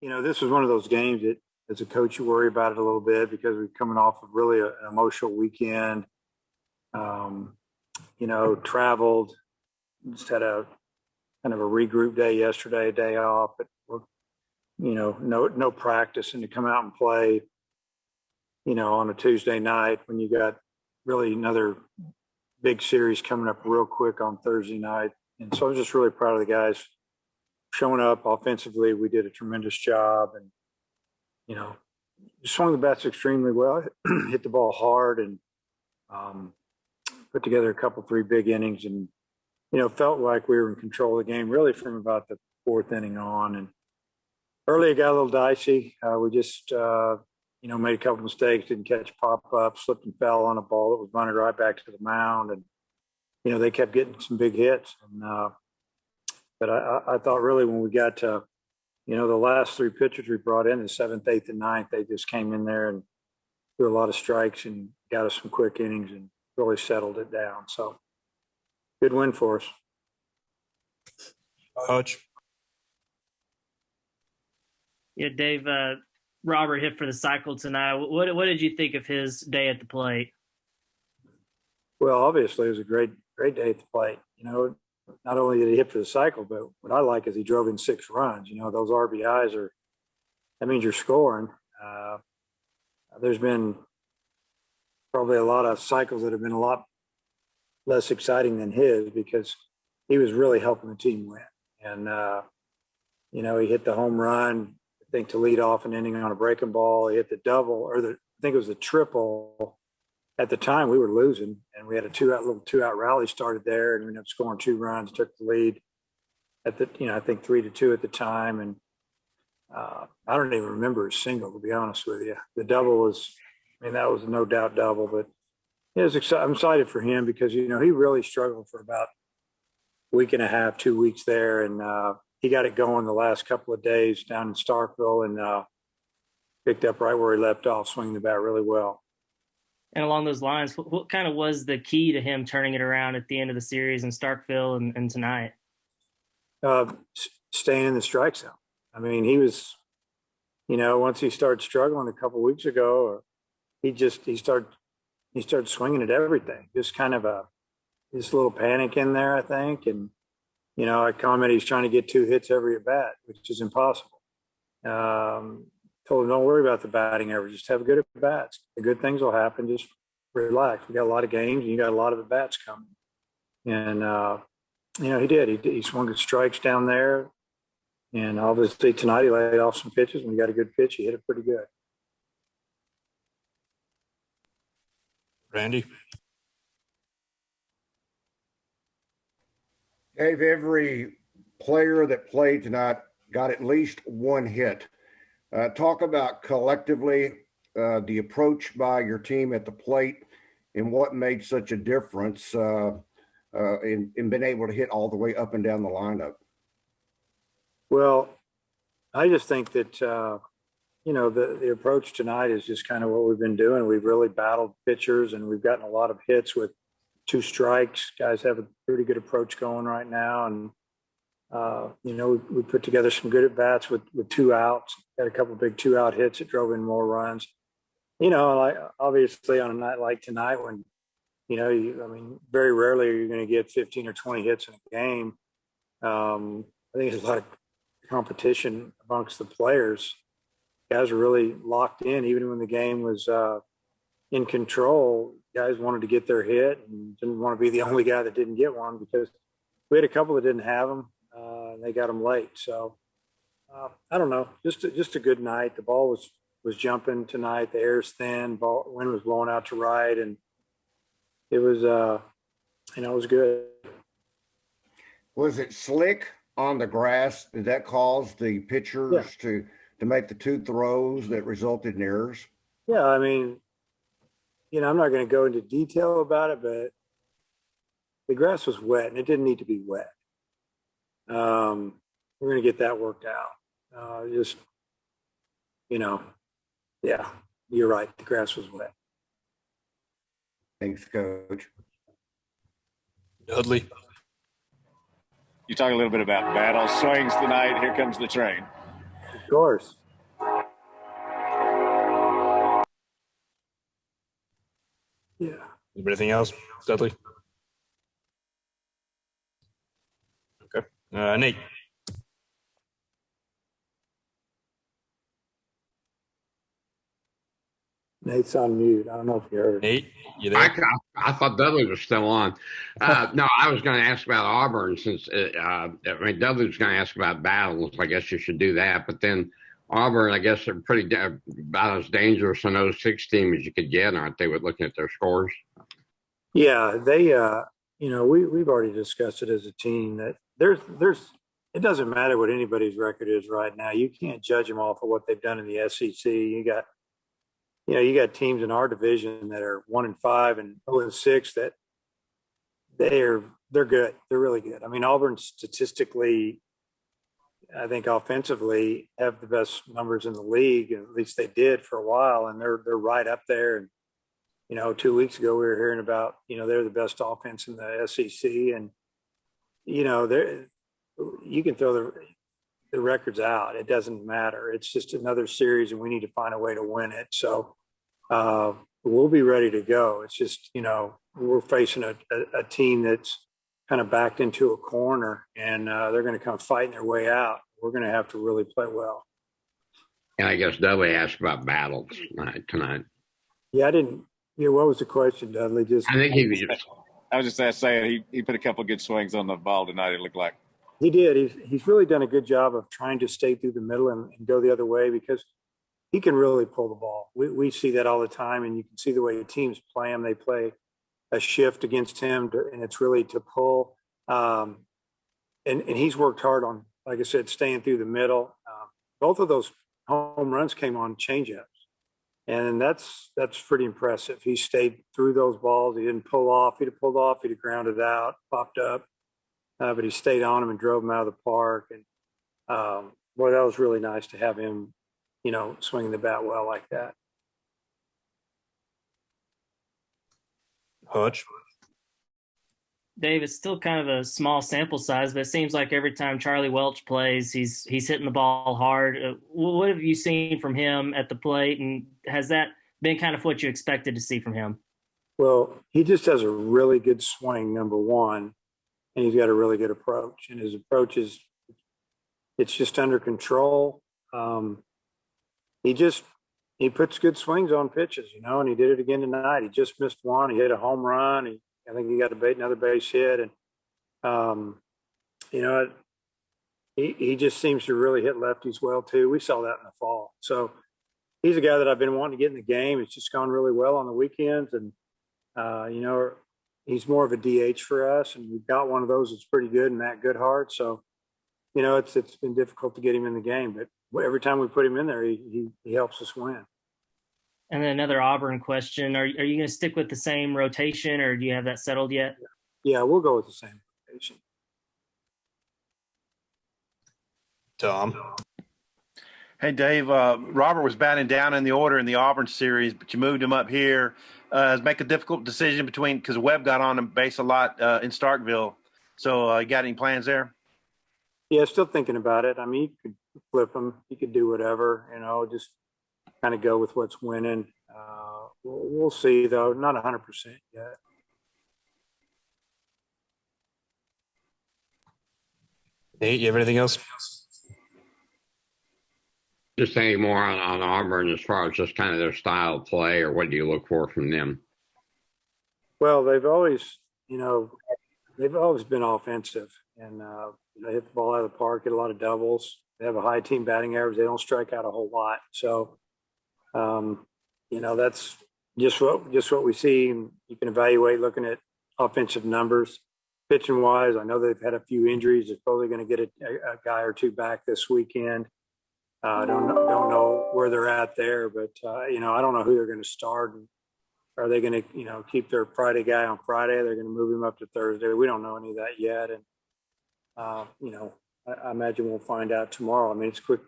this was one of those games that as a coach, you worry about it a little bit because we're coming off of really an emotional weekend. Traveled, just had a kind of a regroup day yesterday, day off, but no practice, and to come out and play, on a Tuesday night when you got really another big series coming up real quick on Thursday night. And so I was just really proud of the guys showing up offensively. We did a tremendous job and, swung the bats extremely well, hit the ball hard, and put together a couple, 3 big innings, and, felt like we were in control of the game really from about the 4th inning on. And early it got a little dicey. We just, made a couple mistakes, didn't catch pop-up, slipped and fell on a ball that was running right back to the mound. And, they kept getting some big hits. And, but I thought really when we got to, the last 3 pitchers we brought in, the 7th, 8th, and 9th, they just came in there and threw a lot of strikes and got us some quick innings and really settled it down. So good win for us. Coach. Yeah, Dave, Robert hit for the cycle tonight. What did you think of his day at the plate? Well, obviously it was a great day at the plate. Not only did he hit for the cycle, but what I like is he drove in 6 runs. Those RBIs that means you're scoring. There's been probably a lot of cycles that have been a lot less exciting than his because he was really helping the team win. And, he hit the home run, I think, to lead off an inning on a breaking ball. He hit the double, I think it was the triple. At the time, we were losing, and we had a little two-out rally started there, and we ended up scoring 2 runs, took the lead at the, I think 3-2 at the time. And I don't even remember a single, to be honest with you. The double was, that was a no doubt double, but I'm excited for him because, he really struggled for about a week and a half, 2 weeks there. And he got it going the last couple of days down in Starkville and picked up right where he left off, swinging the bat really well. And along those lines, what kind of was the key to him turning it around at the end of the series in Starkville and tonight? Staying in the strike zone. He was, once he started struggling a couple of weeks ago, he started swinging at everything. Just kind of this little panic in there, I think. And, I commented he's trying to get 2 hits every at bat, which is impossible. Told him, don't worry about the batting average. Just have good at bats. The good things will happen. Just relax. We got a lot of games, and you got a lot of at bats coming. And he did. He swung at strikes down there, and obviously tonight he laid off some pitches. When he got a good pitch, he hit it pretty good. Randy. Dave, every player that played tonight got at least 1 hit. Talk about collectively the approach by your team at the plate and what made such a difference in being able to hit all the way up and down the lineup. Well, I just think that, the approach tonight is just kind of what we've been doing. We've really battled pitchers, and we've gotten a lot of hits with 2 strikes. Guys have a pretty good approach going right now. And, we put together some good at-bats with 2 outs, had a couple of big 2-out hits that drove in more runs. Like obviously on a night like tonight when, very rarely are you going to get 15 or 20 hits in a game. I think there's a lot of competition amongst the players. Guys are really locked in, even when the game was in control. Guys wanted to get their hit and didn't want to be the only guy that didn't get one because we had a couple that didn't have them. And they got them late. So I don't know, just a good night. The ball was jumping tonight. The air's thin. Wind was blowing out to right, and it was it was good. Was it slick on the grass? Did that cause the pitchers to make the 2 throws that resulted in errors? Yeah, I'm not going to go into detail about it, but the grass was wet, and it didn't need to be wet. We're going to get that worked out. Yeah, you're right. The grass was wet. Thanks, Coach. Dudley. You talk a little bit about battle swings tonight. Here comes the train. Of course. Yeah. Anything else, Dudley? Okay. Nate. Nate's on mute. I don't know if you heard. Nate, you there? I thought Dudley was still on. No, I was going to ask about Auburn since Dudley was going to ask about battles. I guess you should do that. But then Auburn, I guess they're pretty about as dangerous an 06 team as you could get, aren't they, with looking at their scores? Yeah, they, we've already discussed it as a team that it doesn't matter what anybody's record is right now. You can't judge them off of what they've done in the SEC. You got teams in our division that are 1-5 and 0-6 that they're good. They're really good. I mean, Auburn statistically, I think offensively, have the best numbers in the league. At least they did for a while, and they're right up there. And 2 weeks ago we were hearing about they're the best offense in the SEC, and you can throw the records out. It doesn't matter. It's just another series, and we need to find a way to win it. So we'll be ready to go. It's just we're facing a team that's kind of backed into a corner, and they're going to come fighting their way out. We're going to have to really play well. And I guess Dudley asked about battles tonight. Yeah, I didn't. Yeah, what was the question, Dudley? I think he was just. I was just saying he put a couple of good swings on the ball tonight. It looked like he did. He's really done a good job of trying to stay through the middle and go the other way, because he can really pull the ball. We see that all the time, and you can see the way teams play him. They play a shift against him, and it's really to pull. And he's worked hard on, like I said, staying through the middle. Both of those home runs came on changeups, and that's pretty impressive. He stayed through those balls. He didn't pull off. If he'd have pulled off, he'd have grounded out, popped up. But he stayed on him and drove him out of the park. And boy, that was really nice to have him, swinging the bat well like that. Hutch. Dave, it's still kind of a small sample size, but it seems like every time Charlie Welch plays, he's hitting the ball hard. What have you seen from him at the plate, and has that been kind of what you expected to see from him? Well, he just has a really good swing, number one, and he's got a really good approach. And his approach it's just under control. He puts good swings on pitches, and he did it again tonight. He just missed one. He hit a home run. I think he got another base hit, and he just seems to really hit lefties well too. We saw that in the fall. So he's a guy that I've been wanting to get in the game. It's just gone really well on the weekends, and he's more of a DH for us, and we've got one of those that's pretty good, and Matt Goodhart. So it's been difficult to get him in the game, but every time we put him in there, he helps us win. And then another Auburn question. Are you going to stick with the same rotation, or do you have that settled yet? Yeah, we'll go with the same rotation. Tom. Hey, Dave, Robert was batting down in the order in the Auburn series, but you moved him up here. Make a difficult decision because Webb got on the base a lot in Starkville. So you got any plans there? Yeah, still thinking about it. I mean, you could flip him. You could do whatever, just kind of go with what's winning. We'll see, though. Not 100% yet. Nate, you have anything else? Just any more on Auburn as far as just kind of their style of play, or what do you look for from them? Well, they've always been offensive, and they hit the ball out of the park, get a lot of doubles. They have a high team batting average. They don't strike out a whole lot. So, that's just what we see. And you can evaluate looking at offensive numbers. Pitching wise, I know they've had a few injuries. They're probably going to get a guy or two back this weekend. Don't know where they're at there, but I don't know who they're going to start. Are they going to keep their Friday guy on Friday? They're going to move him up to Thursday. We don't know any of that yet, and I imagine we'll find out tomorrow. I mean, it's quick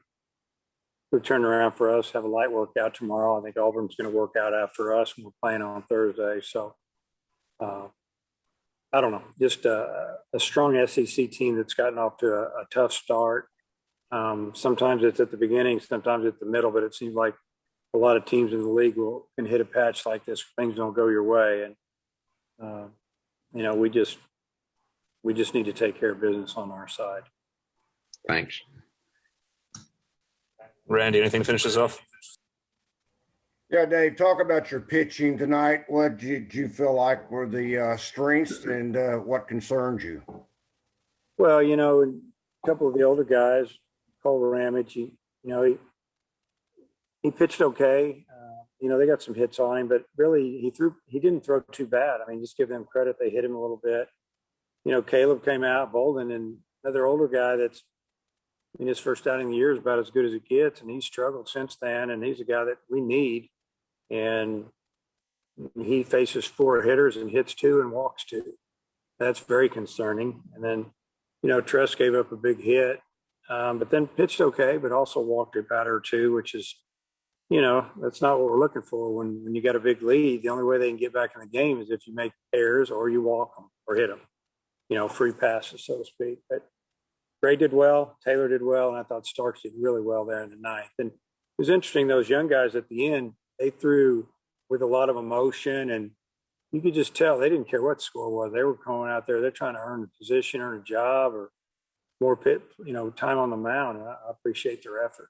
turnaround for us. Have a light workout tomorrow. I think Auburn's going to work out after us, and we're playing on Thursday. So I don't know. Just a strong SEC team that's gotten off to a tough start. Sometimes it's at the beginning, sometimes at the middle, but it seems like a lot of teams in the league can hit a patch like this. Things don't go your way. And, we just need to take care of business on our side. Thanks. Randy, anything to finish this off? Yeah, Dave, talk about your pitching tonight. What did you feel like were the strengths and what concerns you? Well, a couple of the older guys, Cole Ramage, he pitched okay. They got some hits on him, but really he didn't throw too bad. I mean, just give them credit. They hit him a little bit. Caleb came out, Bolden, and another older guy that's in his first outing of the year is about as good as it gets, and he's struggled since then, and he's a guy that we need. And he faces 4 hitters and hits 2 and walks 2. That's very concerning. And then, Tress gave up a big hit, but then pitched okay, but also walked a batter or 2, which is, that's not what we're looking for when you got a big lead. The only way they can get back in the game is if you make errors or you walk them or hit them, free passes, so to speak. But Gray did well, Taylor did well, and I thought Starks did really well there in the 9th. And it was interesting, those young guys at the end, they threw with a lot of emotion, and you could just tell they didn't care what the score was. They were going out there, they're trying to earn a position, earn a job, or more time on the mound. And I appreciate their effort.